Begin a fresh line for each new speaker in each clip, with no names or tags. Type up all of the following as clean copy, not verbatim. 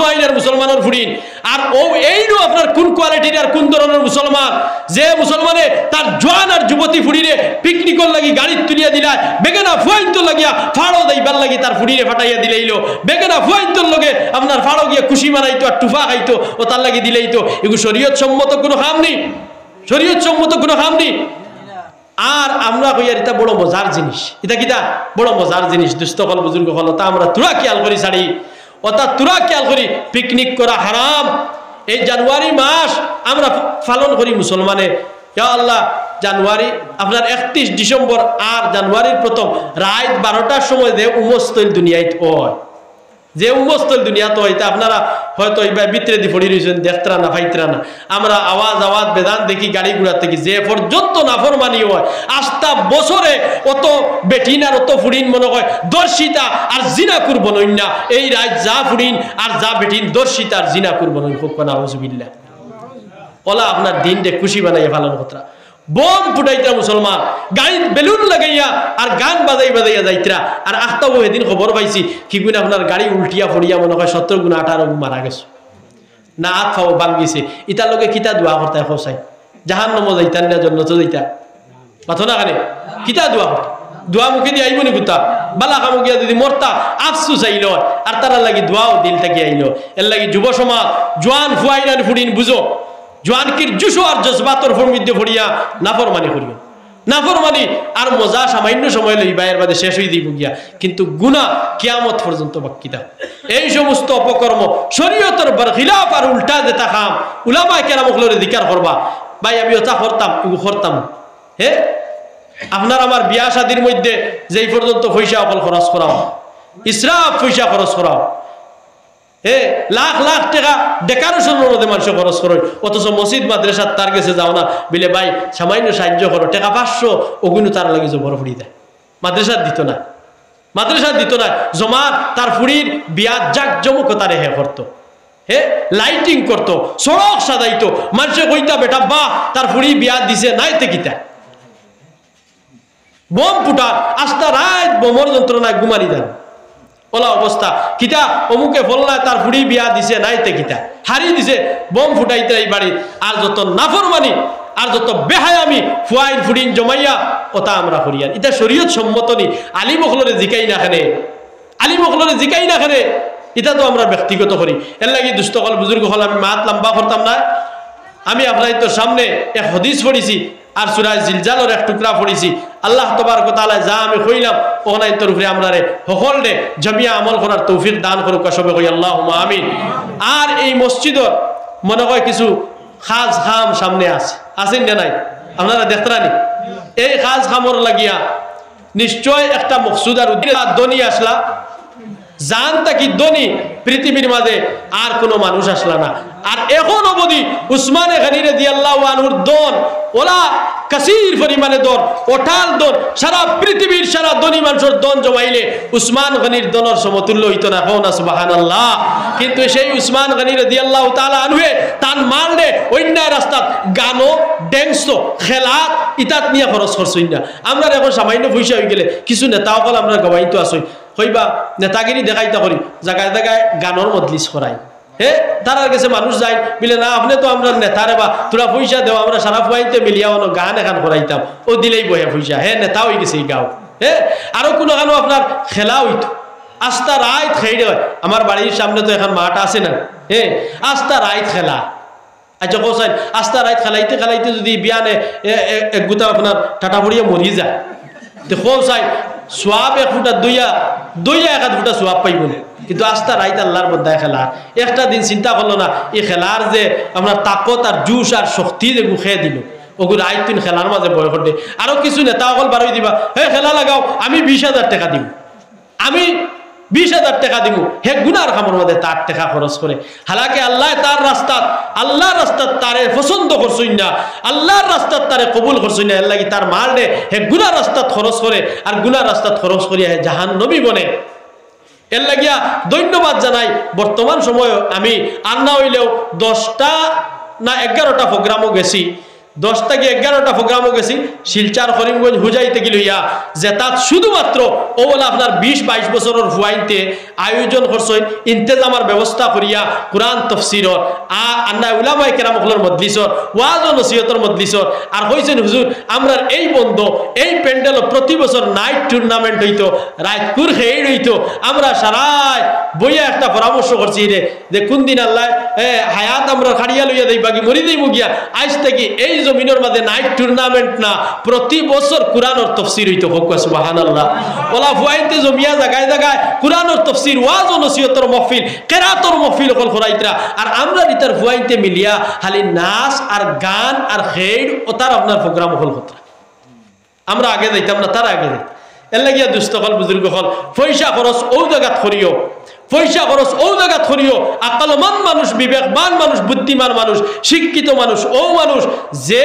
ফুয়াইনার মুসলমানের ফুড়িন আর ও এইরো আপনার কোন কোয়ালিটির আর কোন ধরনের মুসলমান যে মুসলমানে তার জোয়ান আর যুবতী ফুড়িরে পিকনিকর লাগি গাড়ি তুলিয়া দিলা বেগেনা ফুয়াইন্তর লাগিয়া ফাড়ো দেইবার লাগি তার ফুড়িরে ফাটাইয়া দিলেইলো বেগেনা ফুয়াইন্তর লগে আপনার ফাড়ো গিয়া খুশি মানাইতো আর টুফা খাইতো ও তার লাগি দিলেইতো এগুলো শরীয়ত সম্মত কোনো কাম নেই শরীয়ত সম্মত কোনো কাম নেই আর আমরা কইয়ার এটা বড় মজার জিনিস এটা কিটা বড় মজার জিনিস দুস্থকল বুজুর্গ হল তা আমরা তুরা খেয়াল করি ছাড়ি অর্থাৎ তুরা খেয়াল করি পিকনিক করা হারাম এই জানুয়ারি মাস আমরা পালন করি মুসলমানে ইয়া আল্লাহ জানুয়ারি আপনার 31 ডিসেম্বর আর জানুয়ারির প্রথম রাত 12টার সময় যে উমস্তল দুনিয়ায় হয় যে উমস্তল দুনিয়া তো হইতে আপনারা হয়তো এইবার ভিতরে দি পড়ি রয়েছেন দেখতরা না ফাইতরা না আমরা আওয়াজ বেদান দেখি গাড়ি ঘোড়া থেকে যে পর্যন্ত নাফরমানি হয় আস্তা বছরে অত বেটিন আর অত ফুড়িন মনে হয় দর্শিতা আর জিনা করব না এই রাত যা ফুড়িন আর যা বেটিন দর্শিতা আর জিনা করব না খুব কোনা আউযুবিল্লাহ ওলা আপনার দিনটা খুশি বানাইয়া পালন করা বম ফুটাইতরা মুসলমান গাড়ি বেলুন লাগাইয়া আর গান বাজাইয়া যাইতরা আর আখতাও এদিন খবর পাইছি কি গুণ আপনার গাড়ি উল্টিয়া ফড়িয়া মনে হয় 17 গুণ 18 গুণ মারা গেছে না হাত ফাও ভাঙ্গিছে ইটার লগে কিতা দোয়া করতে খোসাই জাহান্নাম যাইতান না জান্নাত যাইতা কথা না কানে কিতা দোয়া করতে দোয়া মুখে দিয়ে আইবনি কুতা বালা কাম গিয়া যদি মরতা আফসোস আইল আর তারা লাগি দোয়াও দিল থেকে আইল এর লাগি যুব সমাজ জওয়ান ফুয়াইনার ফুড়িন বুঝো জোয়ানকির জুসো আর জজবাতর ফরমিদ্দে ফড়িয়া নাফরমানি করিও নাফরমানি আর মজা সামান্য সময় লইবা এর বাদে শেষ হয়ে দিব গিয়া কিন্তু গুনাহ কিয়ামত পর্যন্ত বাকি থাক এই সমস্ত অপকর্ম শরীয়তের বরখিলাফ আর উল্টা যেটা কাম উলামায়ে কেরাম ওগুলোর জিকির করবা ভাই আমি ওটা করতাম এগু করতাম হে আপনার আমার বিয়া শাদীর মধ্যে যেই পর্যন্ত পয়সা অকল খরচ করাও ইসরাফ পয়সা খরচ করাও লাখ লাখ টাকা ডেকারেশনের মধ্যে মানুষ খরচ করো অথচ মসজিদ মাদ্রাসা তার কাছে যাও না বলে ভাই সামান্য সাহায্য করো টাকা 500 ওগুলো তার লাগে জবর ফুড়ি দেয় মাদ্রাসার দিত না জমা তার ফুড়ির বিয়া জাকজমকতারে হে করতো লাইটিং করতো সড়ক সাজাইতো মানুষে কইতা বেটা বাহ তার ফুড়ি বিয়া দিছে নাইতে কিতা বোম ফুটা আস্তা রাত বোমর যন্ত্রণায় ঘুমানি দেন ওলা অবস্থা কিতা অমুকে বললা তার ফুড়ি বিয়া দিছে নাইতে কিতা হারি দিছে বোম ফুটাইতে এই বাড়ি আর যত নাফরমানি আর যত বেহায়ামি ফুয়াইন ফুড়িন জমাইয়া ওটা আমরা করিয়ান এটা শরীয়ত সম্মত নি আলিম ওখলরে জিকাই না খানে এটা তো আমরা ব্যক্তিগত করি এর লাগি দুস্থকল বুজুর্গ হল আমি মাত লম্বা করতাম না আমি আপনার তো সামনে এক হাদিস পড়িছি আর সূরা জিলজালের এক টুকরা পড়িছি আল্লাহ তাবারক ওয়া তাআলা যা আমি কইলাম ওনাই তোর উপরে আমরারে সকলে জমিয়া আমল করার তৌফিক দান করুক সবে কই আল্লাহুম্মা আমিন আর এই মসজিদর মনে হয় কিছু খাস খাম সামনে আছেন না নাই আপনারা দেখতরানি এই খাস খামর লাগিয়া নিশ্চয় একটা মকসুদ আর উদ্দেশ্য দনি আসলা জান তাকি দনি পৃথিবীর মাঝে আর কোনো মানুষ আসলা না আর এখন অবধি উসমানে গনি রাদিয়াল্লাহু আনহুর দন ওলা কাসীর পরিমাণে দন ওঠাল দন সারা পৃথিবীর সারা দনি মানুষের দন জমাইলে উসমান গনির দনের সমতুল্য হইতো না হও না সুবহানাল্লাহ কিন্তু সেই উসমান গনি রাদিয়াল্লাহু তাআলা আনহু তান মারলে অন্যায় রাস্তাত গানো ড্যান্সো খেলাত ইতাত নিয়া খরচ করছই না আমরা এখন সামান্য পয়সা হয়ে গেলে কিছু নেতা সকল আমরা গবাইতো আসই হইবা নেতাগিরি দেখাইতা করি জায়গায় জায়গায় গানোর মজলিস করাই তার কাছে মানুষ যায় বলে না আপনি তো আমরা নেতারে বা তোরা পয়সা দেও আমরা সারা ফুয়াইতে মিলিয়া অন্য গান এখান করাইতাম ও দিলেই বহে পয়সা নেতা হয়ে গেছে এই গাঁও আরো কোনো গানো আপনার খেলা হইতো আস্তা রাত খেয়ে হয় আমার বাড়ির সামনে তো এখন মাঠ আছে না আস্তা রাত খেলা আচ্ছা কোসাইন আস্তা রাত খেলাইতে যদি বিয়ানে এক গুতা আপনার টাটা পড়িয়া মরি যায় তো কোসাইন সোয়াব এক ফুটা দুইয়া এক ফুটা সোয়াব পাইব না কিন্তু আস্তা রাইত আল্লাহর মধ্যে খেলা একটা দিন চিন্তা করলো না এই খেলার যে আপনার তাকত আর জুস আর শক্তি যে খেয়ে দিল ওগুলো আইত দিন খেলার মাঝে বয় করতে আরো কিছু নেতা সকল বারোই দিবা খেলা লাগাও আমি 20,000 টাকা দিব আমি 20,000 টাকা দিব হে গুনার খামর মধ্যে তার টাকা খরচ করে হালাকে আল্লাহ তার আল্লাহর রাস্তাত তারে পছন্দ করছই না আল্লাহর রাস্তাত তারে কবুল করছই না এর লাগি তার মাল রে হে গুনার রাস্তাত খরচ করে আর গুনার রাস্তাত খরচ করিয়া হে জাহান্নবী বনে এর লাগিয়া ধন্যবাদ জানাই বর্তমান সময় আমি আর না হইলেও 10টা না 11টা প্রোগ্রামও গেছি 10 থেকে 11টা প্রোগ্রামও গেছি শিলচার করিমগঞ্জ হুজাইতে গিয়ে লইয়া যে তাত শুধুমাত্র ও বলে আপনার 20-22 বছরের ফুয়াইতে আয়োজন করছেন ইন্তেজামার ব্যবস্থা করিয়া কোরআন তফসিরর আন্না উলামায়ে কেরামগুলোর মজলিসর ওয়াজ ও নসিহতর মজলিসর আর কইছেন হুজুর আমরা এই বন্ধ এই প্যান্ডেল প্রতি বছর নাইট টুর্নামেন্ট হইতো রাত কুর খেয়ে হইতো আমরা সারাই বইয়া একটা পরামর্শ করছি রে যে কোন দিন আল্লাহ হায়াত আমরা খাড়িয়া লইয়া দেই বাকি মরি দেই মুগিয়া আজ থেকে এই জমিনের মাঝে নাইট টুর্নামেন্ট না প্রতি বছর কোরআনের তফসির হইতো হোক সুবহানাল্লাহ ওলা ফুয়াইতে জমিয়া জায়গায় জায়গায় কোরআনের তফসির ওয়াজ ও নসিহতর মাহফিল কেরাতর মাহফিল কল করাইতরা আর আমরা নিতার ফুয়াইতে মিলিয়া খালি নাচ আর গান আর খেড ও তার আপনার প্রোগ্রাম হল কতরা আমরা আগে যাইতাম না তার আগে যাইতাম এর লাগিয়া দুস্থ হল বুজুর্গ হল পয়সা খরচ ও জায়গাত করিও পয়সা খরচ ও জায়গাত করিও আকলমান মানুষ বিবেকবান মানুষ বুদ্ধিমান মানুষ শিক্ষিত মানুষ ও মানুষ যে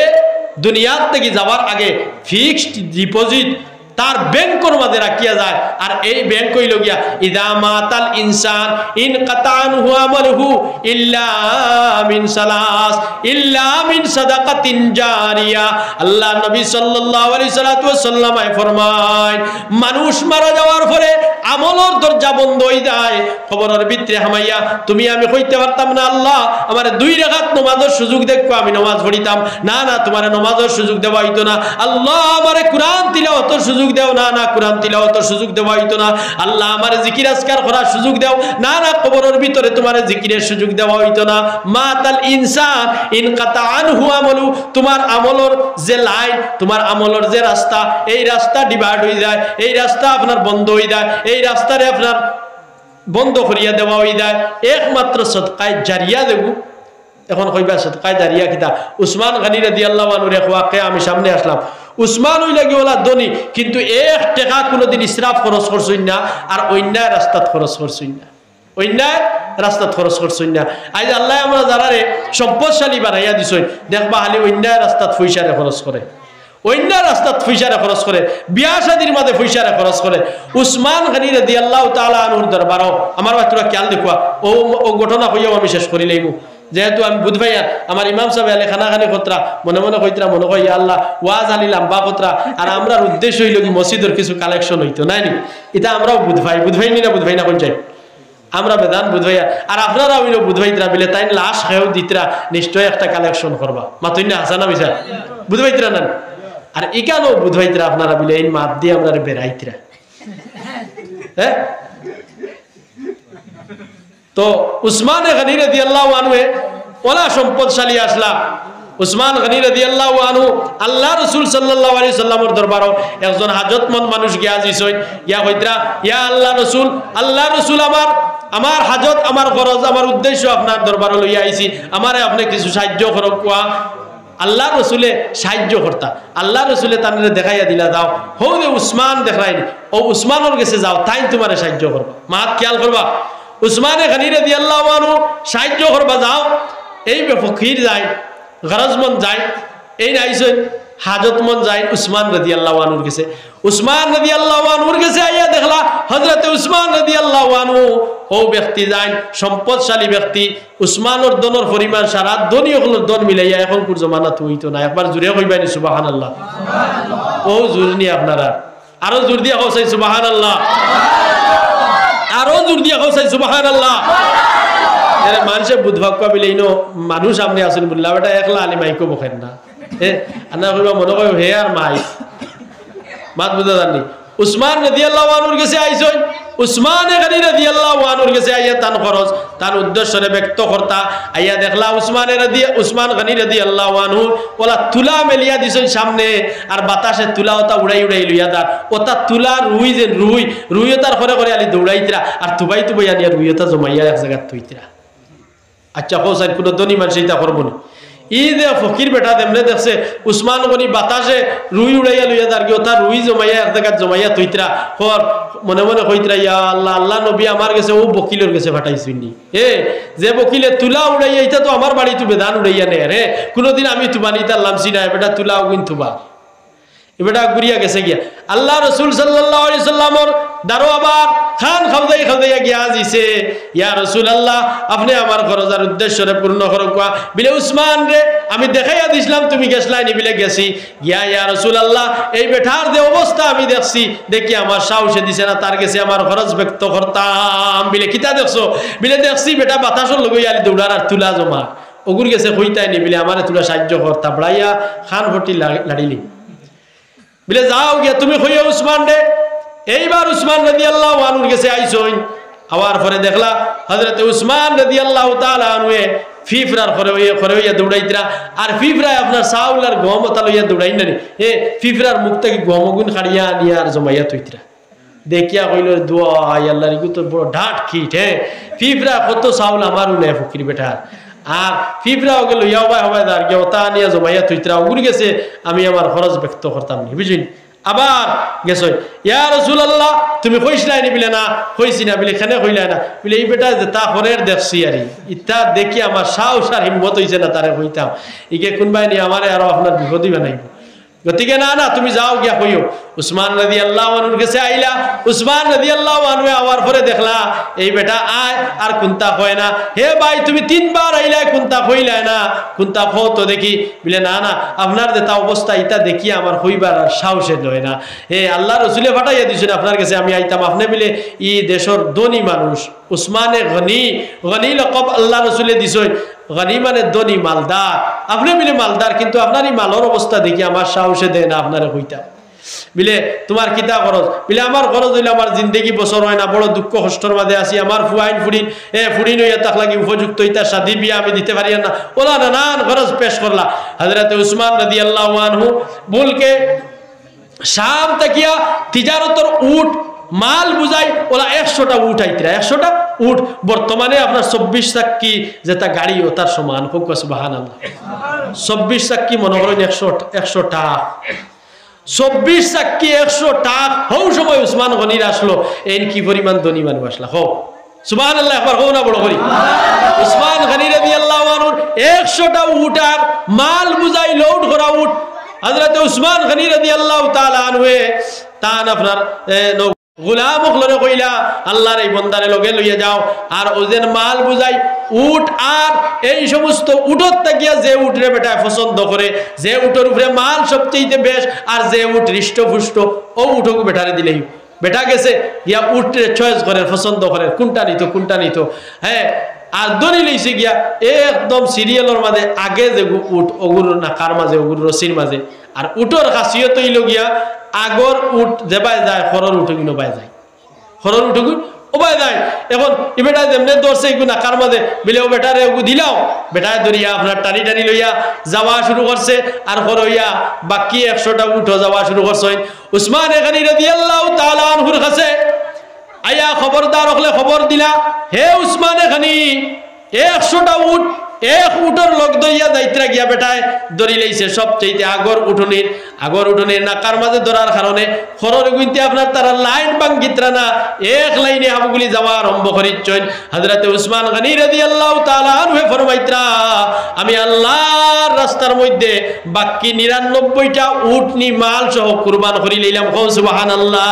দুনিয়ার থেকে যাওয়ার আগে ফিক্সড ডিপোজিট তার ব্যাংকর মাঝে রাখিয়া যায় আর এই ব্যাংক হইল গিয়া ইদা মাতাল ইনসান ইন কাতানহু আমালহু ইল্লা মিন সালাস ইল্লা মিন সাদাকাতিন জারিয়া আল্লাহ নবী সাল্লাল্লাহু আলাইহি সাল্লাম ফরমায় মানুষ মারা যাওয়ার পরে আমলের দরজা বন্ধ হয়ে যায় খবরের ভিতরে হামাইয়া তুমি আমি কইতে পারতাম না আল্লাহ আমার 2 রাকাত নামাজের সুযোগ দেখো আমি নামাজ পড়িতাম না না তোমার নামাজের সুযোগ দেওয়া হইতো না আল্লাহ আমারে কোরআন তিলাওয়াতের সুযোগ দেও না না কোরআন তিলাওয়াতের সুযোগ দেওয়া হইতো না আল্লাহ আমারে জিকির আজকার করার সুযোগ দাও না না কবরের ভিতরে তোমার জিকিরের সুযোগ দেওয়া হইতো না মাতাল ইনসান ইন কাতাআনহু আমালু তোমার আমলের যে লাইন তোমার আমলের যে রাস্তা এই রাস্তা ডিভাইড হয়ে যায় এই রাস্তা আপনার বন্ধ হয়ে যায় এই রাস্তারে আপনার বন্ধ করিয়া দেওয়া হয়ে যায় একমাত্র সদকায়ে জারিয়া দেব এখন কইবা সদকায়ে জারিয়া কিতা উসমান গনি রাদিয়াল্লাহু আনহু এর ওয়াকিয়া আমি সামনে আসলাম উসমান ওই লাগি ওলা ধনী কিন্তু 1 টাকা কোনোদিন ইসরাফ খরচ করছই না আর অন্যায় রাস্তাত খরচ করছই না অন্যায় রাস্তাত খরচ করছই না আজ আল্লাহ আমরা যারারে সম্পদশালী বানাইয়া দিছই দেখবা খালি অন্যায় রাস্তাত পয়সারে খরচ করে অন্যায় রাস্তাত পয়সারে খরচ করে বিয়া শাদীর মাঝে পয়সারে খরচ করে উসমান গনি রাদিয়াল্লাহু তাআলা আনহুর দরবারও আমার বাচ্চারা খেয়াল দেখুয়া ও ঘটনা কইয়াও আমি শেষ করি লইমু যেহেতু আমি বুধভাইয়া আমার ইমাম সাহেব আলে খানাখানি খতরা মনে মনে কইতরা মনে কই আল্লাহ ওয়াজ আলি লাম্বা খতরা আর আমরার উদ্দেশ্য হইল কি মসজিদের কিছু কালেকশন হইতো নাই নি এটা আমরাও বুধভাই নি না বুধভাই না কোন চাই আমরা বেদান বুধভাইয়া আর আপনারা হইল বুধভাইতরা বিলে তাই লাশ খেয়েও দিতরা নিশ্চয় একটা কালেকশন করবা মাতই না হাসানা বিছা বুধভাইতরা না আর ইকানো বুধভাইতরা আপনারা বিলে এই মাত দিয়ে আমরা বেড়াইতরা হ্যাঁ তো উসমান গনি রাদিয়াল্লাহু আনহু ওলা সম্পদশালী আসলা উসমান গনি রাদিয়াল্লাহু আনহু আল্লাহ রাসূল সাল্লাল্লাহু আলাইহি সাল্লামের দরবারও একজন হাজতমন্দ মানুষ গিয়া জিছই ইয়া কইতরা ইয়া আল্লাহ রাসূল আমার হাজত আমার গরজ আমার উদ্দেশ্য আপনার দরবারে লইয়া আইছি আমারে আপনি কিছু সাহায্য করক কোয়া আল্লাহ রসুলে সাহায্য করতা আল্লাহ রসুলে তানরে দেখাইয়া দিলা যাও হো রে উসমান দেখাইনি ও উসমানের কাছে যাও তাই তোমারে সাহায্য করবা মাত খেয়াল করবা উসমান গনি রাদিয়াল্লাহু আনহু সাহায্য করবা যাও এই ফকির যায় গরজমন্দ যায় এই নাইছে হাজতমন্দ যায় উসমান রাদিয়াল্লাহু আনহুর কাছে উসমান রাদিয়াল্লাহু আনহুর কাছে আইয়া দেখলা হযরত উসমান রাদিয়াল্লাহু আনহু ও ব্যক্তি যায় সম্পদশালী ব্যক্তি উসমানের দনের পরিমাণ সারা দুনিয়াগুলোর দন মিলাইয়া এখন কোন জামানাত হইতো না একবার জোরে কইবানি সুবহানাল্লাহ সুবহানাল্লাহ ও জুরনি আপনারা আরো জোর দিয়া কইছেন সুবহানাল্লাহ আরো জোর দিয়া কইছেন সুবহানাল্লাহ এর মানুষে বুধভাগ পাবিলেইনো মানুষ সামনে আসেন বললা বেটা একলা আলি মাইকো বখেন না আনা কইবা মনে কই হে আর মাই মাত বুঝা জানি উসমান রাদিয়াল্লাহু আনহুর কাছে আইছেন উসমান গনি রাদিয়াল্লাহু আনহুর কাছে আইয়া তান খরচ তার উদ্দেশ্যে ব্যক্ত করতা আইয়া দেখলা উসমান গনি রাদিয়াল্লাহু আনহু ওলা তুলা মেলিয়া দিছেন সামনে আর বাতাসে তুলা ওটা উড়াই লইয়া দার ওটা তুলা রুই যে রুই তার করে করে আলি দৌড়াইতরা আর তুবাই আনিয়া রুই ওটা জমাইয়া এক জায়গা থইতরা আচ্ছা কোসাই কোন ধনী মানুষ এটা করবো না ঈদে ফকির বেটা দেমনে দেখছে উসমান গনি বাতাসে রুই উড়াইয়া লইয়া দার গিয়ে তার রুই জমাইয়া এক জায়গা জমাইয়া থইতরা হর মনে মনে কইতরা ইয়া আল্লাহ আল্লাহ নবী আমার কাছে ও বকিলের কাছে পাঠাইছুনি যে বকিলে তুলা উড়াইয়া এটা তো আমার বাড়ি তো বেদান উড়াইয়া নে রে কোনোদিন আমি তুমানি তার লামছি না বেটা তুলা উইন তুবা এবেটা ঘুরিয়া গেছে গিয়া আল্লাহ রাসূল সাল্লাল্লাহু আলাইহি সাল্লামর দারো আবার খান খাওয়াই খাওয়াইয়া গিয়া দিছে ইয়া রাসূলুল্লাহ আপনি আমার খরচার উদ্দেশ্যরে পূর্ণ করো কোয়া বিলে উসমান রে আমি দেখাইয়া দিছিলাম তুমি গেছলাই নি বিলে গেছি গিয়া ইয়া রাসূলুল্লাহ এই বেটার যে অবস্থা আমি দেখছি দেখি আমার সাহসে দিছে না তার কাছে আমার খরচ ব্যক্ত করতাম বিলে কিতা দেখছো বিলে দেখছি বেটা বাতাসর লগইয়া দৌড়ার আর তুলা জমা ওগুর গেছে কইতাই নি বিলে আমারে তুলা সাহায্য করতা বড়াইয়া খান ফটি লাড়িলি বিলে যাও গিয়া তুমি কইয়া উসমান রে এইবার উসমান রাদিয়াল্লাহু আনহুর কাছে আইছই আওয়ার পরে দেখলা হযরত উসমান রাদিয়াল্লাহু তাআলা আনহু ফিফরার করে হইয়া দৌড়াইতরা আর ফিফরায় আপনার চাউল আর গম তা লইয়া দৌড়াই না এ ফিফরার মুখ থেকে গম গুণ খাড়িয়া নিয়া আর জমাইয়া থইতরা দেখিয়া কইল দোয়া আল্লাহর ইগু তো বড় ঢাট খিট হে ফিফরা কত চাউল আমারও নেই ফকির বেটা আর ফিফরা ওকে লইয়া হবাই দার গিয়া তা নিয়া জমাইয়া থইতরা ওগুর গেছে আমি আমার খরচ ব্যক্ত করতাম নি বুঝিন আবার গেছই ইয়া রাসূলুল্লাহ তুমি কইছলাই নি বিলে না কইছি না বিলে খানে কইলাই না বিলে এই বেটা যে তা ফরের দেখছি আরি ইতা দেখি আমার সাহস আর হিম্মত হইছে না তারে কইতাম ইকে কোনবাই নি আমারে আর আপনার বিপদই বানাইব গতিকে না না তুমি যাও গিয়া কইও উসমান রাদিয়াল্লাহু আনহুর কাছে আইলা উসমান রাদিয়াল্লাহু আনহু আওয়ার পরে দেখলা এই বেটা আয় আর কুনতা কয় না হে ভাই তুমি তিনবার আইলা কুনতা কইলা না কুনতা কও তো দেখি বলে না না আপনার যেটা অবস্থা এটা দেখি আমার হইবার আর সাহসে লয় না হে আল্লাহ রাসূলে পাঠাইয়া দিছেন আপনার কাছে আমি আইতাম আপনি বলে ই দেশের ধনী মানুষ উসমানে গনি লকব আল্লাহ রাসূলে দিছেন গনি মানে ধনী মালদার আপনি বলে মালদার কিন্তু আপনার এই মালের অবস্থা দেখি আমার সাহসে দেয় না আপনারে কইতাম বিলে তোমার কিতা খরচ বিলে আমার খরচ হইলে আমার জিন্দগি বছর হয় না বড় দুঃখ কষ্টর মাঝে আছি আমার ফুয়াইন ফুড়িন ফুড়িন হইয়া তাক লাগি উপযুক্ত ইতা শাদি বিয়া আমি দিতে পারি না ওলা নানান খরচ পেশ করলা হযরত উসমান রাদিয়াল্লাহু আনহু বলকে শাম তাকিয়া তিজারতর উট মাল বুঝাই ওলা 100টা উট আইতরা 100টা উট বর্তমানে আপনার 24 চাক্কি যেটা গাড়ি ও তার সমান খুব সুবহানাল্লাহ 24 চাক্কি মনে করেন 100 টা 24 চাক্কি 100 টাক হও সময় উসমান গনির আসলো এই কি পরিমাণ ধনী মানুষ আসলা হও সুবহানাল্লাহ একবার হও না বড় করি উসমান গনি রাদিয়াল্লাহু আনহু 100টা উট আর মাল বুঝাই লোড করা উট হযরত উসমান গনি রাদিয়াল্লাহু তাআলা আনহু তান আপনার গোলাম ওগুলো কইলা আল্লাহর এই বন্দারে লগে লইয়া যাও আর ওদের মাল বুঝাই উট আর এই সমস্ত উটত তাকিয়া যে উটরে বেটা পছন্দ করে যে উটের উপরে মাল সবচেয়ে বেশ আর যে উট হৃষ্টপুষ্ট ও উটকে বেটারে দিলেই বেটা গেছে গিয়া উটরে চয়েস করে পছন্দ করে কোনটা নিত হ্যাঁ আর দড়ি লইছে গিয়া একদম সিরিয়ালের মাঝে আগে যে উট ওগুর নাকার মাঝে ওগুর রশির মাঝে আর উটর খাসিয়ত হইল গিয়া আগর উট যেবাই যায় খরর উঠে কিনো বাই যায় খরর উঠে ওবাই যায় এখন ই বেটা যেমনে দৌড়ছে এগুলো নাকার মাঝে বিলে ও বেটারে ওগু দিলাও বেটায় ধরিয়া আপনার টানি লইয়া যাওয়া শুরু করছে আর হইয়া বাকি 100টা উঠো যাওয়া শুরু করছে উসমান গনি রাদিয়াল্লাহু তাআলা আনহুর কাছে আয়া খবরদার হলে খবর দিলা হে উসমান গনি 100টা উট এক উটর লোক দইয়া যাইতরা গিয়া বেটায় দড়ি লইছে সবচেয়ে আগর উঠোনের নাকার মাঝে ধরার কারণে খরর গুনতে আপনার তারা লাইন ভাঙ্গিতরা না এক লাইনে হাবগুলি যাওয়া আরম্ভ করিচ্ছেন হযরত উসমান গনি রাদিয়াল্লাহু তাআলা আনহু ফরমাইতরা আমি আল্লাহর রাস্তার মধ্যে বাকি 99টা উট নি মাল সহ কুরবান করি লইলাম সুবহানাল্লাহ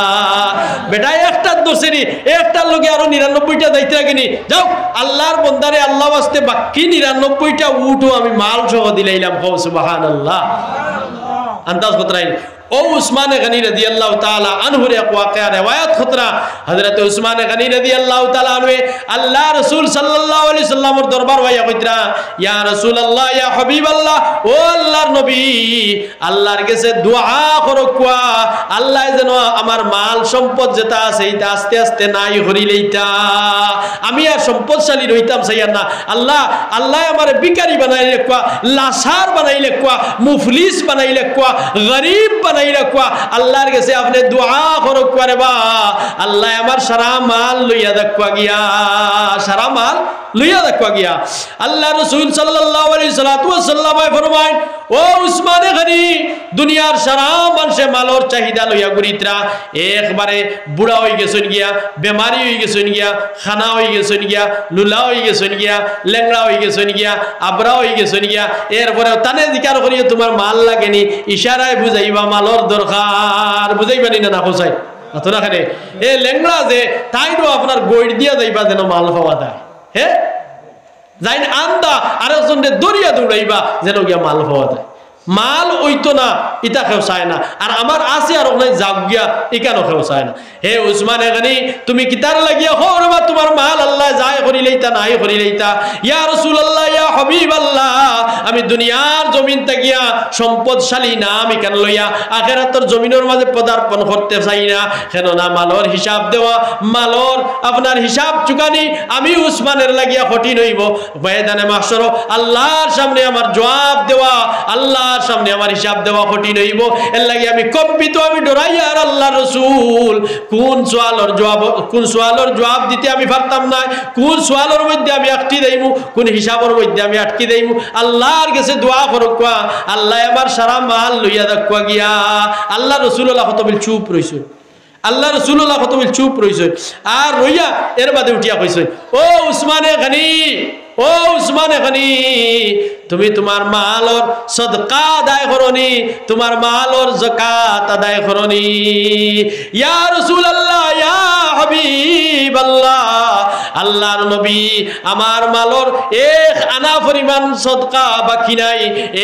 বেটায় একটা দোষেনি একটার লগে আরো 99টা যাইতরা কিনি যাও আল্লাহর বন্দারে আল্লাহ ওয়াস্তে বাকি 99টা উটও আমি মাল সহ দিলাইলাম সুবহানাল্লাহ আন্দাজ কতরাই ও উসমান গনি রাদিয়াল্লাহু তাআলা আনহু রে ওয়াকিয়া riwayat খতরা হযরত উসমান গনি রাদিয়াল্লাহু তাআলা আনহু আল্লাহ রাসূল সাল্লাল্লাহু আলাইহি সাল্লামের দরবার হইয়া কইতরা ইয়া রাসূলুল্লাহ ইয়া হাবিবাল্লাহ ও আল্লাহর নবী আল্লাহর কাছে দোয়া করো কোয়া আল্লাহ যেন আমার মাল সম্পদ যেটা আছে এটা আস্তে আস্তে নাই হরিলেইতা আমি আর সম্পদশালী রইতাম চাইয়া না আল্লাহ আমার ভিখারি বানাইলে কোয়া লাসার বানাইলে কোয়া মুফলিস বানাইলে কোয়া গরিব বানাইলে কোয়া আল্লাহর কাছে আপনি দোয়া করো কোয়া রে বা আল্লাহ আমার সারা মাল লইয়া দেখবা গিয়া সারা মাল লইয়া দেখবা গিয়া আল্লাহ রাসূল সাল্লাল্লাহু আলাইহি সাল্লাতু ওয়াসাল্লাম ফরমায় ও উসমান গনি দুনিয়ার সারা মানুষে মালর চাহিদা লইয়া ঘুরিতরা একবারে বুড়া হয়ে গেছেন গিয়া বেমারি হয়ে গেছেন গিয়া খানা হয়ে গেছেন গিয়া লুলা হয়ে গেছেন গিয়া লেংড়া হয়ে গেছেন গিয়া আবরা হয়ে গেছেন গিয়া এরপরে তানে জিকার করিয়ে তোমার মাল লাগেনি ইশারায় বুঝাইবা মালর দরকার বুঝাইবানি না না খোঁচাই অতটা খানে এ লেংড়া যে তাইরও আপনার গৈর দিয়া যাইবা যেন মাল পাওয়া যায় হ্যাঁ যাইন আন্দা আরেকজনকে দরিয়া দৌড়াইবা যেন গিয়া মাল পাওয়া যায় মাল ওইতো না ইটা কেউ চায় না আর আমার আছে আর ওখানে যাও গিয়া ইকানো কেউ চায় না হে উসমান এখানে তুমি কিতার লাগিয়া হরবা তোমার মাল আল্লাহ যায় করিলেইতা নাই করিলেইতা ইয়া রাসূলুল্লাহ ইয়া হাবিবাল্লাহ আমি দুনিয়ার জমিন তাকিয়া সম্পদশালী না আমি কেন লইয়া আখিরাতের জমিনের মাঝে পদার্পণ করতে চাই না কেন না মালর হিসাব দেওয়া মালর আপনার হিসাব চুকানি আমি উসমানের লাগিয়া কঠিন হইব ময়দানে মাহশর আল্লাহর সামনে আমার জবাব দেওয়া আল্লাহ সামনে আমার হিসাব দেওয়া কঠিন হইব এর লাগি আমি কম্পিত আমি ডরাই আর আল্লাহ রাসূল কোন সোয়ালের জবাব দিতে আমি পারতাম না কোন সোয়ালের মধ্যে আমি আটকি দেইমু কোন হিসাবের মধ্যে আমি আটকি দেইমু আল্লাহর কাছে দোয়া করুক আল্লাহ আমার সারা মাল লইয়া দেখুয়া গিয়া আল্লাহ রাসূলুল্লাহ কত বিল চুপ রইছে আল্লাহ রাসূলুল্লাহ কত বিল চুপ রইছে আর রইয়া এর বাদে উঠিয়া কইছে ও উসমানে গনি ও উসমানে গনি তুমি তোমার মালর সদকা আদায় করনি তোমার মালর যাকাত আদায় করনি ইয়া রাসূলুল্লাহ ইয়া হাবিবাল্লাহ আল্লাহর নবী আমার মালর এক আনা পরিমাণ সদকা বাকি নাই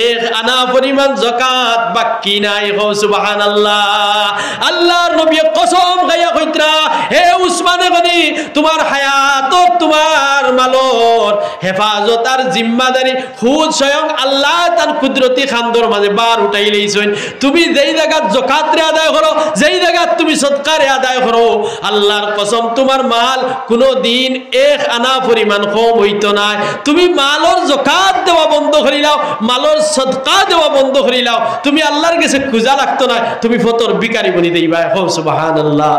এক আনা পরিমাণ যাকাত বাকি নাই হো সুবহানাল্লাহ আল্লাহর নবী কসম খাইয়া কইতরা হে উসমানে গনি তোমার হায়াত তোমার মালর হেফাজত আর জিম্মাদারি খুদ স্বয়ং আল্লাহ তার কুদরতি খান্দর মাঝে বার উঠাই লইছেন তুমি যেই জায়গা যাকাত রে আদায় করো যেই জায়গা তুমি সদকা রে আদায় করো আল্লাহর কসম তোমার মাল কোনো দিন এক আনা পরিমাণ কম হইতো না তুমি মালর যাকাত দেওয়া বন্ধ করিলাও মালর সদকা দেওয়া বন্ধ করিলাও তুমি আল্লাহর কাছে খুঁজা লাগতো না তুমি ফতর বিকারি বনি দেইবা হো সুবহানাল্লাহ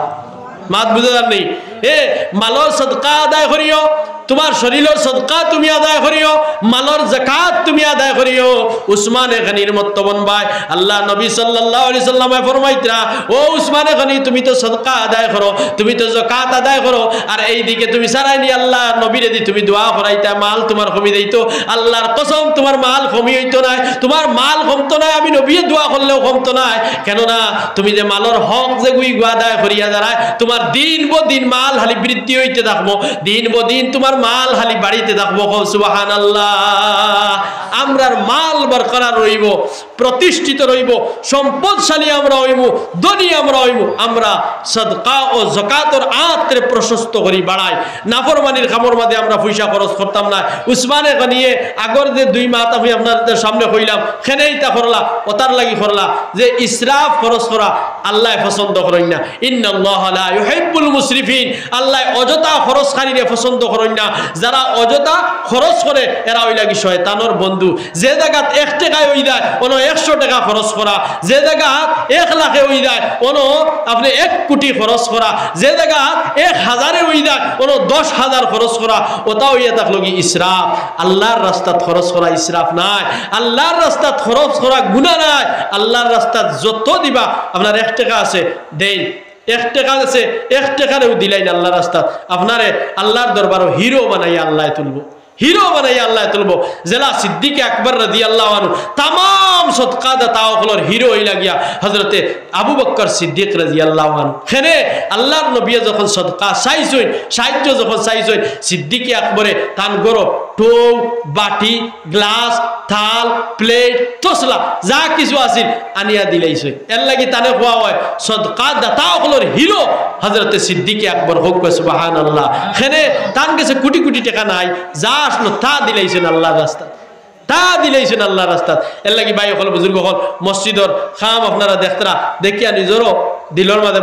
মাত বুঝার নেই এ মালর সদকা আদায় করিও তোমার শরীরের সদকা তুমি আদায় করিও মালর যাকাত তুমি আদায় করিও উসমান গনির মতবন ভাই আল্লাহ নবী সাল্লাল্লাহু আলাইহি সাল্লামে ফরমাইতরা ও উসমান গনি তুমি তো সদকা আদায় করো তুমি তো যাকাত আদায় করো আর এই দিকে তুমি সারাইনি আল্লাহ নবীরে দি তুমি দোয়া করাইতা মাল তোমার কমি দেইতো আল্লাহর কসম তোমার মাল কমি হইতো না তোমার মাল কমতো না আমি নবীর দোয়া করলেও কমতো না কেন না তুমি যে মালর হক যে গুই আদায় করিয়া দাঁড়ায় তোমার দিন ব দিন মাল হালি বৃদ্ধি হইতে থাকবো দিন ব দিন তোমার মাল হালি বাড়িতে থাকবো সুবহানাল্লাহ আমরার মাল বরকরার রইব প্রতিষ্ঠিত রইব সম্পদশালী আমরা হইব ধনী আমরা হইব আমরা সদকা ও যাকাতের আত্রে প্রশস্ত করি বাড়াই নাফরমানির কামর মধ্যে আমরা পয়সা খরচ করতাম না উসমানে গনিয়ে আগর যে 2 মাস আমি আপনাদের সামনে কইলাম খেনেই তা করলা ওতার লাগি করলা যে ইসরাফ খরচ করা আল্লাহ পছন্দ করেন না ইন্নাল্লাহা লা ইউহিব্বুল মুসরিফিন আল্লাহ অযথা খরচকারীরে পছন্দ করেন না যারা অযথা খরচ করে এরা ওই লাগি শয়তানের বন্ধু যে জায়গা 1 টাকায় হই যায় ওনো 100 টাকা খরচ করা যে জায়গা 1 লাখে হই যায় ওনো আপনি 1 কোটি খরচ করা যে জায়গা 1000 হই যায় ওনো 10,000 খরচ করা ওটা হইয়া থাকলো কি ইসরাফ আল্লাহর রাস্তাত খরচ করা ইসরাফ নাই আল্লাহর রাস্তাত খরচ করা গুনাহ নাই আল্লাহর রাস্তাত যত দিবা আপনার 1 টাকা আছে দেন 1 টাকা আছে 1 টাকারও দিলাই না আল্লাহর রাস্তা আপনারে আল্লাহর দরবারে হিরো বানাইয়া আল্লাহ তুলবো হিরো বানাইয়া আল্লাহ তুলবো জেলা সিদ্দিক আকবর রাদিয়াল্লাহু আনহু तमाम সদকা দাতাও হলোর হিরো হইলা গিয়া হযরতে আবু বকর সিদ্দিক রাদিয়াল্লাহু আনহু খেনে আল্লাহর নবী যখন সদকা চাইছেন সাহায্য যখন চাইছেন সিদ্দিক আকবরে কান গরো টো বাটি গ্লাস থাল প্লেট তসলা যা কিছু আছিল আনিয়া দিলাইছে এর লাগি তানে কোয়া হয় সদকা দাতাও হলোর হিরো হযরতে সিদ্দিক আকবর হোক সুবহানাল্লাহ খেনে তান কাছে কোটি কোটি টাকা নাই যা আসলো তা দিলাইছেন আল্লাহর রাস্তা তা দিলাইছেন আল্লাহর রাস্তা এর লাগি ভাই হল বুজুর্গ হল মসজিদর খাম আপনারা দেখতরা দেখিয়া নিজেরও দিলর মাঝে